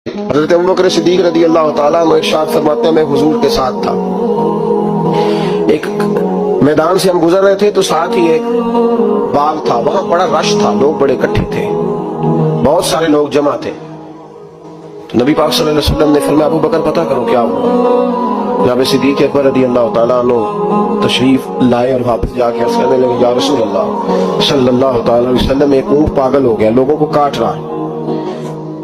حضرت ابوبکر صدیق رضی اللہ تعالیٰ عنہ ارشاد فرماتے ہیں میں حضور کے ساتھ تھا، ایک میدان سے ہم گزر رہے تھے تو ساتھ ہی ایک باغ تھا، وہاں بڑا رش تھا، لوگ بڑے اکٹھے تھے، بہت سارے لوگ جمع تھے۔ تو نبی پاک صلی اللہ علیہ وسلم نے فرمایا ابوبکر پتہ کرو کیا ہوا۔ جناب صدیق اکبر رضی اللہ تعالیٰ عنہ تشریف لائے اور واپس جا کے عرض کرنے لگے یا رسول اللہ صلی اللہ تعالیٰ علیہ وسلم ایک اونٹ پاگل ہو گیا، لوگوں کو کاٹ رہا ہے،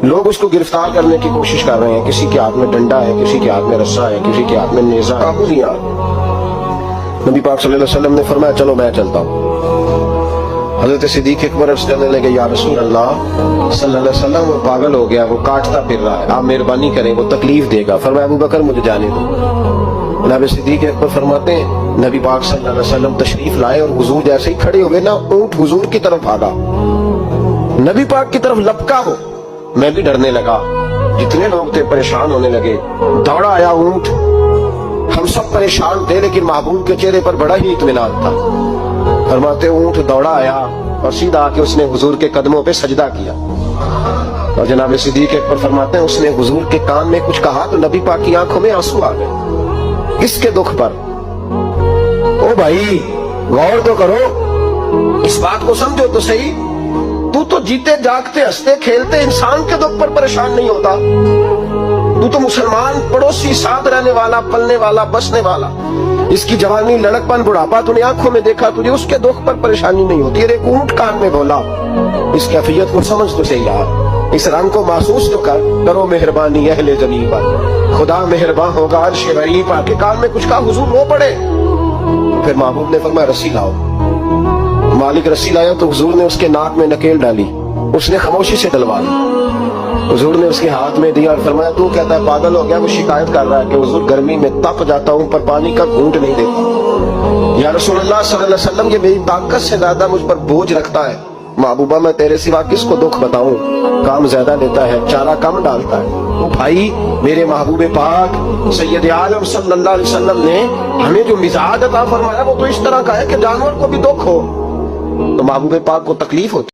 لوگ اس کو گرفتار کرنے کی کوشش کر رہے ہیں، کسی کے ہاتھ میں ڈنڈا ہے، کسی کے ہاتھ میں رسا ہے، کسی کے ہاتھ میں نیزہ ہے، قابو نہیں آ رہا۔ نبی پاک صلی اللہ علیہ وسلم نے فرمایا چلو میں چلتا ہوں۔ حضرت صدیق اکبر عرض کرنے لگے یا رسول اللہ صلی اللہ علیہ وسلم وہ پاگل ہو گیا، وہ کاٹتا پھر رہا ہے، آپ مہربانی کریں، وہ تکلیف دے گا۔ فرمایا ابوبکر مجھے جانے دو۔ جناب صدیق اکبر فرماتے ہیں نبی پاک صلی اللہ علیہ وسلم تشریف لائے اور حضور جیسے ہی کھڑے ہوئے نا، اونٹ حضور کی طرف بھاگا، نبی پاک کی طرف لپکا ہو، میں بھی ڈرنے لگا، جتنے لوگ تھے پریشان ہونے لگے، دوڑا آیا اونٹ، ہم سب پریشان تھے لیکن محبوب کے چہرے پر بڑا ہی اطمینان تھا۔ فرماتے اونٹ دوڑا آیا اور سیدھا آ کے اس نے حضور کے قدموں پہ سجدہ کیا، اور جناب صدیق اکبر فرماتے ہیں اس نے حضور کے کان میں کچھ کہا تو نبی پاک کی آنکھوں میں آنسو آ گئے اس کے دکھ پر۔ او بھائی غور تو کرو، اس بات کو سمجھو تو صحیح، تو جیتے جاگتے ہنستے کھیلتے انسان کے دکھ پر پریشان نہیں ہوتا، تو مسلمان پڑوسی ساتھ رہنے والا، پلنے والا، بسنے والا، اس کی جوانی لڑک پن بڑھاپا تو نے آنکھوں میں دیکھا، تجھے اس کے دکھ پر پریشانی نہیں ہوتی۔ ایک اونٹ کان میں بولا، اس کیفیت کو سمجھ تو صحیح یار، اس رنگ کو محسوس تو کرو مہربانی اہل زمین پر، خدا مہربان ہوگا عرش غریب پر، کے کان میں کچھ کہا، حضور رو پڑے۔ پھر محبوب نے فرمایا رسی لاؤ، مالک رسی لایا تو حضور نے اس کے ناک میں نکیل ڈالی، اس نے خاموشی سے ڈلوا لی، حضور نے اس کے ہاتھ میں دیا اور فرمایا تو کہتا ہے پاگل ہو گیا، وہ شکایت کر رہا ہے کہ حضور گرمی میں تپ جاتا ہوں پر پانی کا گھونٹ نہیں دیتا، یا رسول اللہ صلی اللہ علیہ وسلم یہ میری طاقت سے زیادہ مجھ پر بوجھ رکھتا ہے، محبوبہ میں تیرے سوا کس کو دکھ بتاؤں، کام زیادہ لیتا ہے، چارہ کم ڈالتا ہے۔ وہ بھائی میرے محبوب پاک سید عالم صلی اللہ علیہ وسلم نے ہمیں جو مزاج عطا فرمایا وہ تو اس طرح کا ہے کہ جانور کو بھی دکھ ہو تو محبوب پاک کو تکلیف ہوتی۔